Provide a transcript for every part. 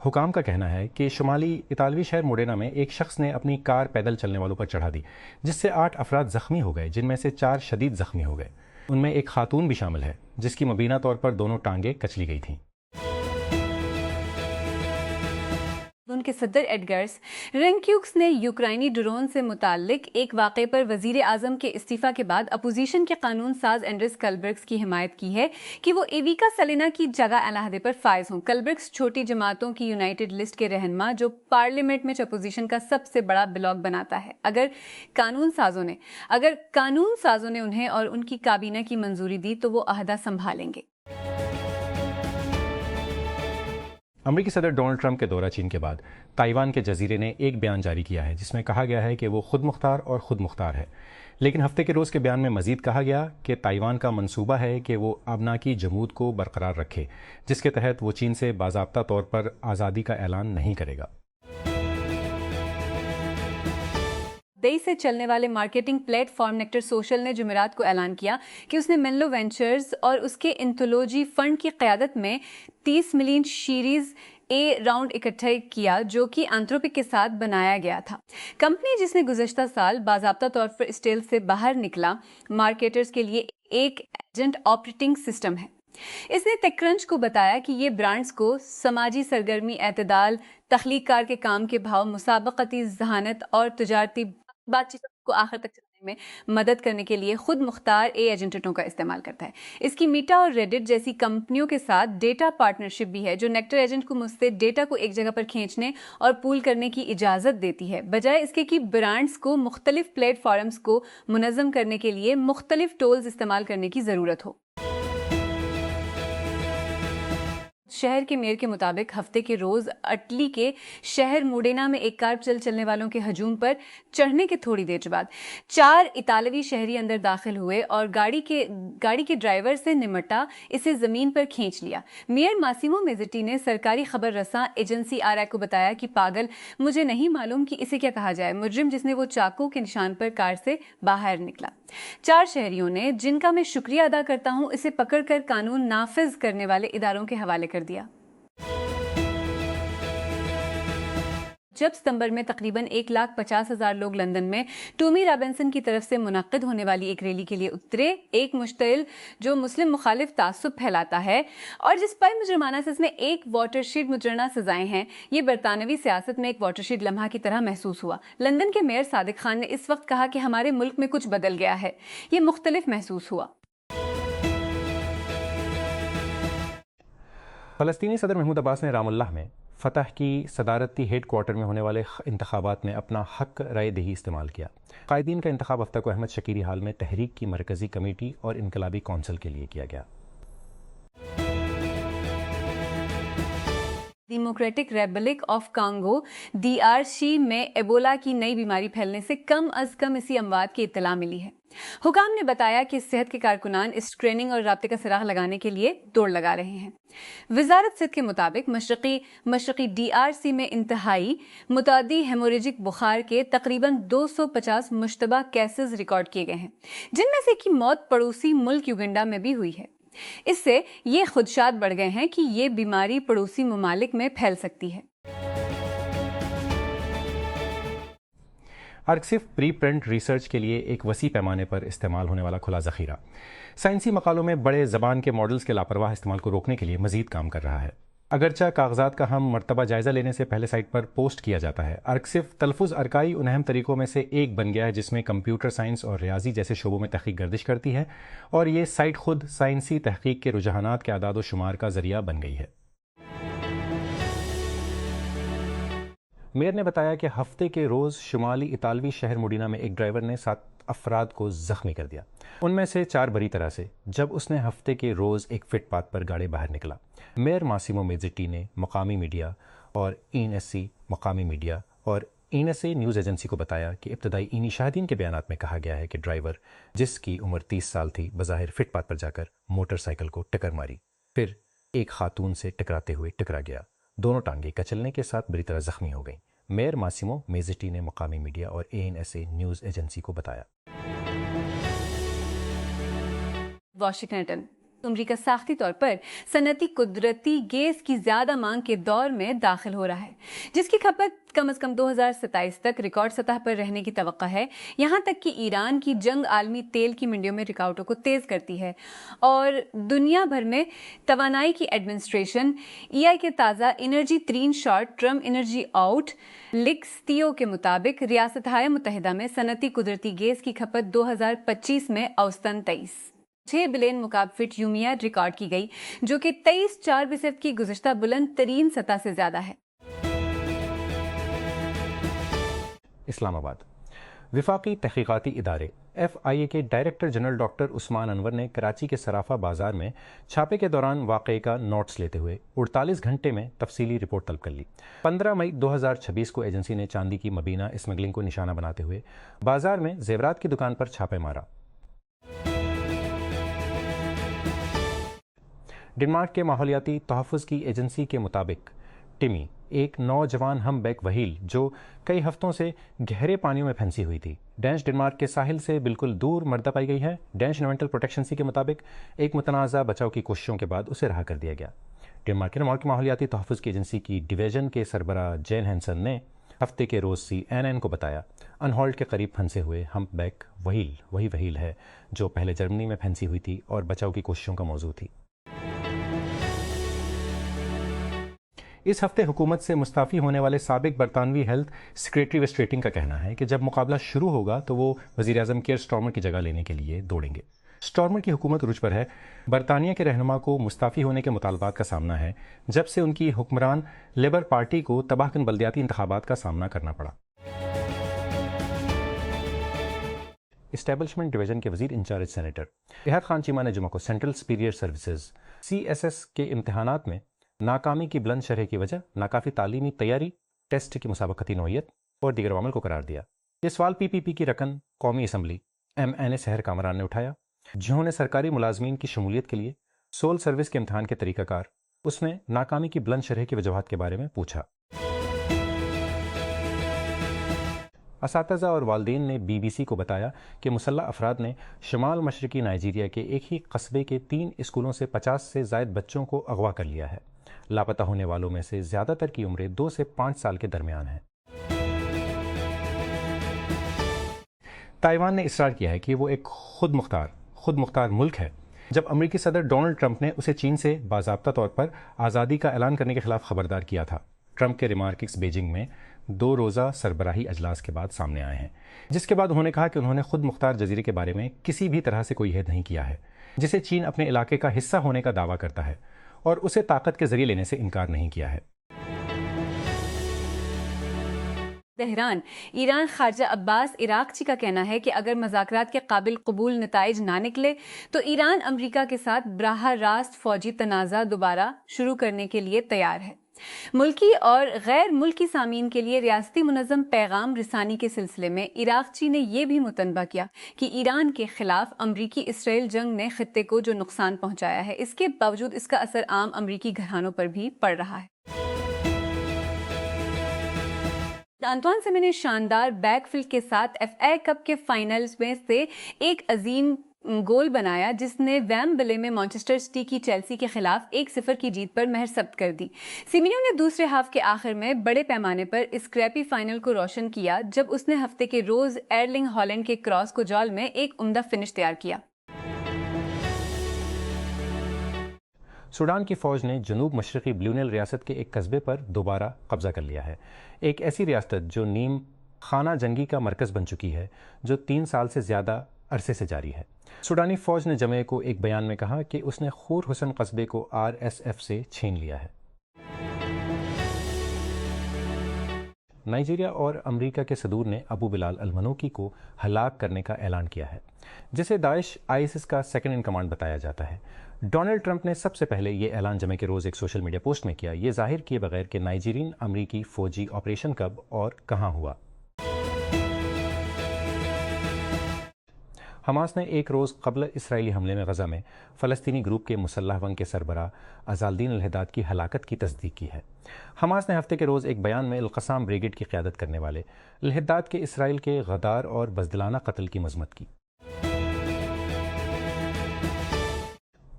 حکام کا کہنا ہے کہ شمالی اطالوی شہر موڈینا میں ایک شخص نے اپنی کار پیدل چلنے والوں پر چڑھا دی، جس سے 8 افراد زخمی ہو گئے، جن میں سے 4 شدید زخمی ہو گئے۔ ان میں ایک خاتون بھی شامل ہے جس کی مبینہ طور پر دونوں ٹانگیں کچلی گئی تھیں۔ ان کے صدر ایڈگرس رینکیوکس نے یوکرائنی ڈرون سے متعلق ایک واقعے پر وزیر اعظم کے استعفیٰ کے بعد اپوزیشن کے قانون ساز اینڈرس کلبرگس کی حمایت کی ہے کہ وہ ایویکا سلینا کی جگہ علیحدہ پر فائز ہوں۔ کلبرگس چھوٹی جماعتوں کی یونائیٹڈ لسٹ کے رہنما جو پارلیمنٹ میں اپوزیشن کا سب سے بڑا بلاک بناتا ہے۔ اگر قانون سازوں نے انہیں اور ان کی کابینہ کی منظوری دی تو وہ عہدہ سنبھالیں گے۔ امریکی صدر ڈونلڈ ٹرمپ کے دورہ چین کے بعد تائیوان کے جزیرے نے ایک بیان جاری کیا ہے جس میں کہا گیا ہے کہ وہ خود مختار ہے، لیکن ہفتے کے روز کے بیان میں مزید کہا گیا کہ تائیوان کا منصوبہ ہے کہ وہ ابناکی جمود کو برقرار رکھے، جس کے تحت وہ چین سے باضابطہ طور پر آزادی کا اعلان نہیں کرے گا۔ دئی سے چلنے والے marketing plate form nectar social نے جمعرات کو اعلان کیا کہ اس نے مینلو وینچرز اور اس کے انتھولوجی فنڈ کی قیادت میں 30 ملین شیریز اے راؤنڈ اکٹھا کیا جو کہ اینتھروپک کے ساتھ بنایا گیا تھا۔ کمپنی جس نے گزشتہ سال باضابطہ طور پر اسٹیل سے باہر نکلا مارکیٹرز کے لیے ایک ایجنٹ آپریٹنگ سسٹم ہے۔ اس نے ٹیک کرنچ کو بتایا کہ یہ برانڈز کو سماجی سرگرمی، اعتدال، تخلیق کار کے کام کے بھاؤ، مسابقتی ذہانت اور تجارتی بات چیت کو آخر تک چلانے میں مدد کرنے کے لیے خود مختار اے ایجنٹوں کا استعمال کرتا ہے۔ اس کی میٹا اور ریڈٹ جیسی کمپنیوں کے ساتھ ڈیٹا پارٹنرشپ بھی ہے جو نیکٹر ایجنٹ کو مجھ سے ڈیٹا کو ایک جگہ پر کھینچنے اور پول کرنے کی اجازت دیتی ہے، بجائے اس کے کہ برانڈز کو مختلف پلیٹ فارمز کو منظم کرنے کے لیے مختلف ٹولز استعمال کرنے کی ضرورت ہو۔ شہر کے میئر کے مطابق ہفتے کے روز اٹلی کے شہر موڈینا میں ایک کار چلنے والوں کے ہجوم پر چڑھنے کے تھوڑی دیر بعد 4 اطالوی شہری اندر داخل ہوئے اور گاڑی کے ڈرائیور سے نمٹا اسے زمین پر کھینچ لیا۔ میئر ماسیمو میزٹی نے سرکاری خبر رساں ایجنسی آر کو بتایا کہ پاگل، مجھے نہیں معلوم کہ اسے کیا کہا جائے، مجرم جس نے وہ چاقو کے نشان پر کار سے باہر نکلا۔ 4 شہریوں نے، جن کا میں شکریہ ادا کرتا ہوں، اسے پکڑ کر قانون نافذ کرنے والے اداروں کے حوالے کر دیا۔ جب ستمبر میں تقریباً 1,50,000 لوگ لندن میں ٹومی رابنسن کی طرف سے منعقد ہونے والی ایک ریلی کے لیے اترے، ایک مشتعل جو مسلم مخالف تعصب پھیلاتا ہے اور جس پر مجرمانہ سز میں ایک واٹر شیڈ مجرمہ سزائیں ہیں، یہ برطانوی سیاست میں ایک واٹر شیڈ لمحہ کی طرح محسوس ہوا۔ لندن کے میئر صادق خان نے اس وقت کہا کہ ہمارے ملک میں کچھ بدل گیا ہے، یہ مختلف محسوس ہوا۔ فلسطینی صدر محمود عباس نے رام اللہ میں فتح کی صدارتی ہیڈ کوارٹر میں ہونے والے انتخابات میں اپنا حق رائے دہی استعمال کیا۔ قائدین کا انتخاب ہفتہ کو احمد شکیری ہال میں تحریک کی مرکزی کمیٹی اور انقلابی کونسل کے لیے کیا گیا۔ Democratic republic of Congo DRC میں ایبولا کی نئی بیماری پھیلنے سے کم از کم اسی اموات کی اطلاع ملی ہے۔ حکام نے بتایا کہ صحت کے کارکنان اس اسکریننگ اور رابطے کا سراغ لگانے کے لیے دوڑ لگا رہے ہیں۔ وزارت صحت کے مطابق مشرقی DRC میں انتہائی متعدی ہیموریجک بخار کے تقریباً 250 مشتبہ کیسز ریکارڈ کیے گئے ہیں، جن میں سے کی موت پڑوسی ملک یوگنڈا میں بھی ہوئی ہے۔ اس سے یہ خدشات بڑھ گئے ہیں کہ یہ بیماری پڑوسی ممالک میں پھیل سکتی ہے۔ آرکسف پری پرنٹ ریسرچ کے لیے ایک وسیع پیمانے پر استعمال ہونے والا کھلا ذخیرہ سائنسی مقالوں میں بڑے زبان کے ماڈلز کے لاپرواہ استعمال کو روکنے کے لیے مزید کام کر رہا ہے۔ اگرچہ کاغذات کا ہم مرتبہ جائزہ لینے سے پہلے سائٹ پر پوسٹ کیا جاتا ہے، آرکسف تلفظ ارکائی ان اہم طریقوں میں سے ایک بن گیا ہے جس میں کمپیوٹر سائنس اور ریاضی جیسے شعبوں میں تحقیق گردش کرتی ہے، اور یہ سائٹ خود سائنسی تحقیق کے رجحانات کے اعداد و شمار کا ذریعہ بن گئی ہے۔ میئر نے بتایا کہ ہفتے کے روز شمالی اطالوی شہر موڈینا میں ایک ڈرائیور نے 7 افراد کو زخمی کر دیا، ان میں سے 4 بری طرح سے، جب اس نے ہفتے کے روز ایک فٹ پاتھ پر گاڑی باہر نکلا۔ میئر ماسیمو میزٹی نے مقامی میڈیا اور NSA نیوز ایجنسی کو بتایا کہ ابتدائی شاہدین کے بیانات میں کہا گیا ہے کہ ڈرائیور، جس کی عمر 30 سال تھی، بظاہر فٹ پاتھ پر جا کر موٹر سائیکل کو ٹکر ماری، پھر ایک خاتون سے ٹکراتے ہوئے ٹکرا گیا، دونوں ٹانگیں کچلنے کے ساتھ بری طرح زخمی ہو گئیں۔ میئر ماسیمو میزٹی نے مقامی میڈیا اور NSA نیوز ایجنسی کو بتایا۔ واشنگٹن امریکہ ساختی طور پر صنعتی قدرتی گیس کی زیادہ مانگ کے دور میں داخل ہو رہا ہے، جس کی کھپت کم از کم 2027 تک ریکارڈ سطح پر رہنے کی توقع ہے، یہاں تک کہ ایران کی جنگ عالمی تیل کی منڈیوں میں رکاوٹوں کو تیز کرتی ہے۔ اور دنیا بھر میں توانائی کی ایڈمنسٹریشن EI کے تازہ انرجی ترین short term energy outlooks کے مطابق ریاستہائے متحدہ میں صنعتی قدرتی گیس کی کھپت 2025 میں اوسطاً 6 بلین مکعب فٹ یومیہ ریکارڈ کی گئی، جو کہ 23.4% کی گزشتہ بلند ترین سطح سے زیادہ ہے۔ اسلام آباد وفاقی تحقیقاتی ادارے FIA کے ڈائریکٹر جنرل ڈاکٹر عثمان انور نے کراچی کے صرافہ بازار میں چھاپے کے دوران واقعے کا نوٹس لیتے ہوئے 48 گھنٹے میں تفصیلی رپورٹ طلب کر لی۔ 15 مئی 2026 کو ایجنسی نے چاندی کی مبینہ اسمگلنگ کو نشانہ بناتے ہوئے بازار میں زیورات کی دکان پر چھاپے مارا۔ ڈنمارک کے ماحولیاتی تحفظ کی ایجنسی کے مطابق ٹمی ایک نوجوان ہم بیک وہیل جو کئی ہفتوں سے گہرے پانیوں میں پھنسی ہوئی تھی، ڈینش ڈنمارک کے ساحل سے بالکل دور مردہ پائی گئی ہے۔ ڈینش انوائرنمنٹل پروٹیکشن سی کے مطابق ایک متنازع بچاؤ کی کوششوں کے بعد اسے رہا کر دیا گیا۔ ڈنمارک نے ماحول کی ماحولیاتی تحفظ کی ایجنسی کی ڈویژن کے سربراہ جین ہینسن نے ہفتے کے روز CNN کو بتایا انہولڈ کے قریب پھنسے ہوئے ہم بیک وہیل وہی وہیل ہے جو پہلے جرمنی میں پھنسی ہوئی تھی اور بچاؤ کی کوششوں کا موضوع تھی۔ اس ہفتے حکومت سے مستعفی ہونے والے سابق برطانوی ہیلتھ سیکریٹری ویسٹریٹنگ کا کہنا ہے کہ جب مقابلہ شروع ہوگا تو وہ وزیر اعظم کیئر سٹارمر کی جگہ لینے کے لیے دوڑیں گے۔ سٹارمر کی حکومت عروج پر ہے۔ برطانیہ کے رہنما کو مستعفی ہونے کے مطالبات کا سامنا ہے جب سے ان کی حکمران لیبر پارٹی کو تباہ کن بلدیاتی انتخابات کا سامنا کرنا پڑا۔ اسٹیبلشمنٹ ڈویژن کے وزیر انچارج سینیٹر اتحاد خان چیمہ نے جمعہ کو سینٹرل سپیریئر سروسز CSS کے امتحانات میں ناکامی کی بلند شرح کی وجہ ناکافی تعلیمی تیاری، ٹیسٹ کی مسابقتی نوعیت اور دیگر عوامل کو قرار دیا۔ یہ سوال PPP کی رکن قومی اسمبلی MNA سحر کامران نے اٹھایا، جنہوں نے سرکاری ملازمین کی شمولیت کے لیے سول سروس کے امتحان کے طریقہ کار، اس میں ناکامی کی بلند شرح کی وجوہات کے بارے میں پوچھا۔ اساتذہ اور والدین نے BBC کو بتایا کہ مسلح افراد نے شمال مشرقی نائجیریا کے ایک ہی قصبے کے 3 اسکولوں سے 50 سے زائد بچوں کو اغوا کر لیا ہے۔ لاپتہ ہونے والوں میں سے زیادہ تر کی عمریں 2 سے 5 سال کے درمیان ہیں۔ تائیوان نے اصرار کیا ہے کہ وہ ایک خود مختار ملک ہے جب امریکی صدر ڈونلڈ ٹرمپ نے اسے چین سے باضابطہ طور پر آزادی کا اعلان کرنے کے خلاف خبردار کیا تھا۔ ٹرمپ کے ریمارکس بیجنگ میں 2 روزہ سربراہی اجلاس کے بعد سامنے آئے ہیں، جس کے بعد انہوں نے کہا کہ انہوں نے خود مختار جزیرے کے بارے میں کسی بھی طرح سے کوئی عہد نہیں کیا ہے جسے چین اپنے علاقے کا حصہ ہونے کا دعویٰ کرتا ہے، اور اسے طاقت کے ذریعے لینے سے انکار نہیں کیا ہے۔ تہران ایران خارجہ عباس عراقچی کا کہنا ہے کہ اگر مذاکرات کے قابل قبول نتائج نہ نکلے تو ایران امریکہ کے ساتھ براہ راست فوجی تنازع دوبارہ شروع کرنے کے لیے تیار ہے۔ ملکی اور غیر ملکی سامعین کے لیے ریاستی منظم پیغام رسانی کے سلسلے میں عراقچی نے یہ بھی متنبہ کیا کہ ایران کے خلاف امریکی اسرائیل جنگ نے خطے کو جو نقصان پہنچایا ہے، اس کے باوجود اس کا اثر عام امریکی گھرانوں پر بھی پڑ رہا ہے۔ انطوان سیمے نے شاندار بیک فلپ کے ساتھ FA کپ کے فائنلز میں سے ایک عظیم گول بنایا جس نے ویمبلے میں مانچسٹر سٹی کی چیلسی کے خلاف 1-0 کی جیت پر مہر ثبت کر دی۔ سیمینو نے دوسرے ہاف کے آخر میں بڑے پیمانے پر اسکریپی فائنل کو روشن کیا جب اس نے ہفتے کے روز ایرلنگ ہالینڈ کے کراس کو جال میں ایک عمدہ فنش تیار کیا۔ سوڈان کی فوج نے جنوب مشرقی بلیو نیل ریاست کے ایک قصبے پر دوبارہ قبضہ کر لیا ہے، ایک ایسی ریاست جو نیم خانہ جنگی کا مرکز بن چکی ہے جو 3 سال سے زیادہ عرصے سے جاری ہے۔ سوڈانی فوج نے جمعے کو ایک بیان میں کہا کہ اس نے خور حسن قصبے کو RSF سے چھین لیا ہے۔ نائجیریا اور امریکہ کے صدور نے ابو بلال المنوکی کو ہلاک کرنے کا اعلان کیا ہے، جسے داعش ISIS کا سیکنڈ ان کمانڈ بتایا جاتا ہے۔ ڈونلڈ ٹرمپ نے سب سے پہلے یہ اعلان جمعے کے روز ایک سوشل میڈیا پوسٹ میں کیا، یہ ظاہر کیے بغیر کہ نائجیرین امریکی فوجی آپریشن کب اور کہاں ہوا۔ حماس نے ایک روز قبل اسرائیلی حملے میں غزہ میں فلسطینی گروپ کے مسلح ونگ کے سربراہ عزالدین الحداد کی ہلاکت کی تصدیق کی ہے۔ حماس نے ہفتے کے روز ایک بیان میں القسام بریگیڈ کی قیادت کرنے والے الحداد کے اسرائیل کے غدار اور بزدلانہ قتل کی مذمت کی۔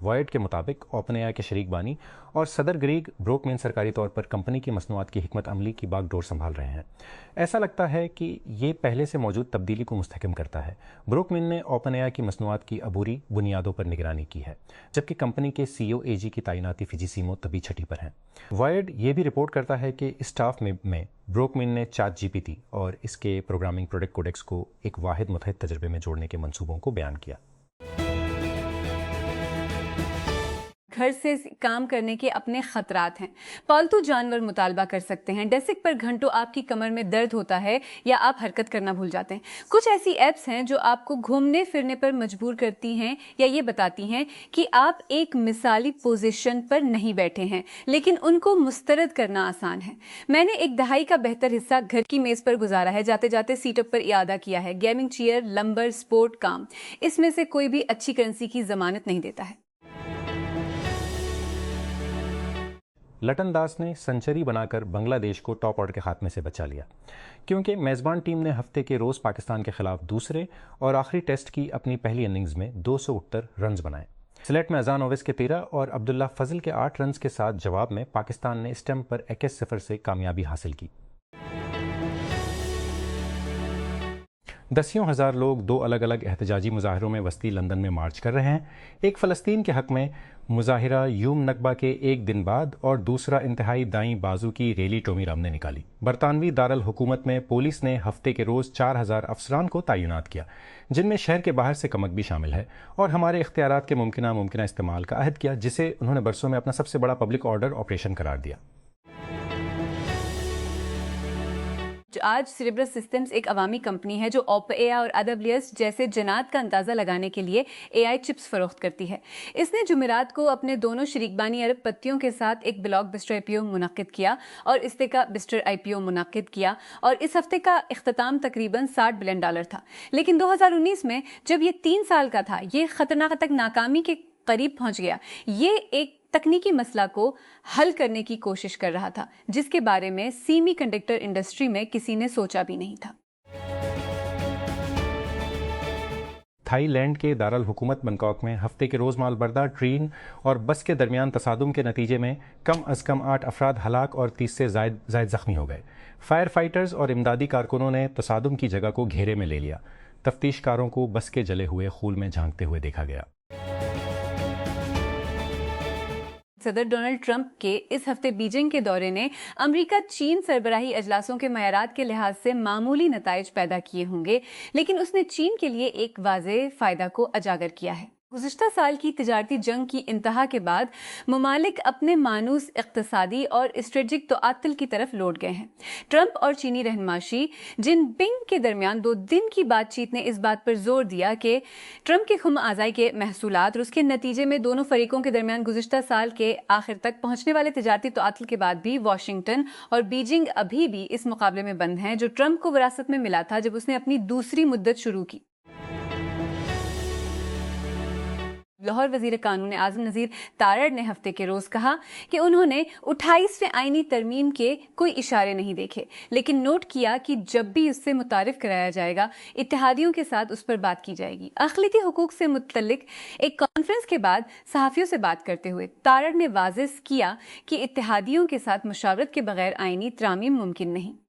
وائڈ کے مطابق اوپن اے آئی کے شریک بانی اور صدر گریگ بروکمین سرکاری طور پر کمپنی کی مصنوعات کی حکمت عملی کی باغ ڈور سنبھال رہے ہیں۔ ایسا لگتا ہے کہ یہ پہلے سے موجود تبدیلی کو مستحکم کرتا ہے۔ بروکمین نے اوپن اے آئی کی مصنوعات کی عبوری بنیادوں پر نگرانی کی ہے، جبکہ کمپنی کے سی او اے جی کی تعیناتی فجی سیمو طبی چھٹی پر ہیں۔ وائڈ یہ بھی رپورٹ کرتا ہے کہ اسٹاف میں بروکمین نے چیٹ جی پی ٹی اور اس کے پروگرامنگ پروڈکٹ کوڈیکس کو ایک واحد متحد تجربے میں جوڑنے کے منصوبوں کو بیان کیا۔ گھر سے کام کرنے کے اپنے خطرات ہیں۔ پالتو جانور مطالبہ کر سکتے ہیں، ڈیسک پر گھنٹوں آپ کی کمر میں درد ہوتا ہے یا آپ حرکت کرنا بھول جاتے ہیں۔ کچھ ایسی ایپس ہیں جو آپ کو گھومنے پھرنے پر مجبور کرتی ہیں یا یہ بتاتی ہیں کہ آپ ایک مثالی پوزیشن پر نہیں بیٹھے ہیں، لیکن ان کو مسترد کرنا آسان ہے۔ میں نے ایک دہائی کا بہتر حصہ گھر کی میز پر گزارا ہے، جاتے جاتے سیٹ اپ پر اعادہ کیا ہے، گیمنگ چیئر، لمبر، سپورٹ کام، اس میں سے کوئی بھی اچھی کرنسی کی ضمانت نہیں دیتا ہے۔ لٹن داس نے سنچری بنا کر بنگلہ دیش کو ٹاپ آرڈر کے خاتمے سے بچا لیا، کیونکہ میزبان ٹیم نے ہفتے کے روز پاکستان کے خلاف دوسرے اور آخری ٹیسٹ کی اپنی پہلی اننگز میں 269 رنز بنائے۔ سلیٹ میں اذان اویس کے 13 اور عبداللہ فضل کے 8 رنز کے ساتھ جواب میں پاکستان نے اسٹمپ پر 21-0 سے کامیابی حاصل کی۔ دسیوں ہزار لوگ 2 الگ الگ احتجاجی مظاہروں میں وسطی لندن میں مارچ کر رہے ہیں، ایک فلسطین کے حق میں مظاہرہ یوم نکبہ کے ایک دن بعد اور دوسرا انتہائی دائیں بازو کی ریلی ٹومی رام نے نکالی۔ برطانوی دارالحکومت میں پولیس نے ہفتے کے روز 4000 افسران کو تعینات کیا، جن میں شہر کے باہر سے کمک بھی شامل ہے، اور ہمارے اختیارات کے ممکنہ استعمال کا عہد کیا، جسے انہوں نے برسوں میں اپنا سب سے بڑا پبلک آرڈر آپریشن قرار دیا۔ آج سیریبرس سسٹمز ایک عوامی کمپنی ہے جو اوپن اے آئی اور AWS جیسے جنات کا اندازہ لگانے کے لیے اے آئی چپس فروخت کرتی ہے۔ اس نے جمعرات کو اپنے دونوں شریک بانی ارب پتیوں کے ساتھ ایک بلاک بسٹر آئی پی او منعقد کیا اور استے کا بسٹر آئی پی او منعقد کیا، اور اس ہفتے کا اختتام تقریباً $60 بلین تھا۔ لیکن 2019 میں جب یہ 3 سال کا تھا، یہ خطرناک تک ناکامی کے قریب پہنچ گیا۔ یہ ایک تکنیکی مسئلہ کو حل کرنے کی کوشش کر رہا تھا جس کے بارے میں سیمی کنڈکٹر انڈسٹری میں کسی نے سوچا بھی نہیں تھا۔ تھائی لینڈ کے دارالحکومت بنکاک میں ہفتے کے روز مال بردار ٹرین اور بس کے درمیان تصادم کے نتیجے میں کم از کم 8 افراد ہلاک اور 30 سے زائد زخمی ہو گئے۔ فائر فائٹرز اور امدادی کارکنوں نے تصادم کی جگہ کو گھیرے میں لے لیا۔ تفتیش کاروں کو بس کے جلے ہوئے خول میں جھانکتے ہوئے دیکھا گیا۔ صدر ڈونلڈ ٹرمپ کے اس ہفتے بیجنگ کے دورے نے امریکہ چین سربراہی اجلاسوں کے معیارات کے لحاظ سے معمولی نتائج پیدا کیے ہوں گے، لیکن اس نے چین کے لیے ایک واضح فائدہ کو اجاگر کیا ہے۔ گزشتہ سال کی تجارتی جنگ کی انتہا کے بعد ممالک اپنے مانوس اقتصادی اور اسٹریٹجک تعطل کی طرف لوٹ گئے ہیں۔ ٹرمپ اور چینی رہنما شی جن پنگ کے درمیان 2 دن کی بات چیت نے اس بات پر زور دیا کہ ٹرمپ کے خم آزائی کے محصولات اور اس کے نتیجے میں دونوں فریقوں کے درمیان گزشتہ سال کے آخر تک پہنچنے والے تجارتی تعطل کے بعد بھی واشنگٹن اور بیجنگ ابھی بھی اس مقابلے میں بند ہیں جو ٹرمپ کو وراثت میں ملا تھا جب اس نے اپنی دوسری مدت شروع کی۔ لاہور وزیر قانون اعظم نذیر تارڑ نے ہفتے کے روز کہا کہ انہوں نے 28ویں آئینی ترمیم کے کوئی اشارے نہیں دیکھے، لیکن نوٹ کیا کہ جب بھی اس سے متعارف کرایا جائے گا اتحادیوں کے ساتھ اس پر بات کی جائے گی۔ اقلیتی حقوق سے متعلق ایک کانفرنس کے بعد صحافیوں سے بات کرتے ہوئے تارڑ نے واضح کیا کہ اتحادیوں کے ساتھ مشاورت کے بغیر آئینی ترامیم ممکن نہیں۔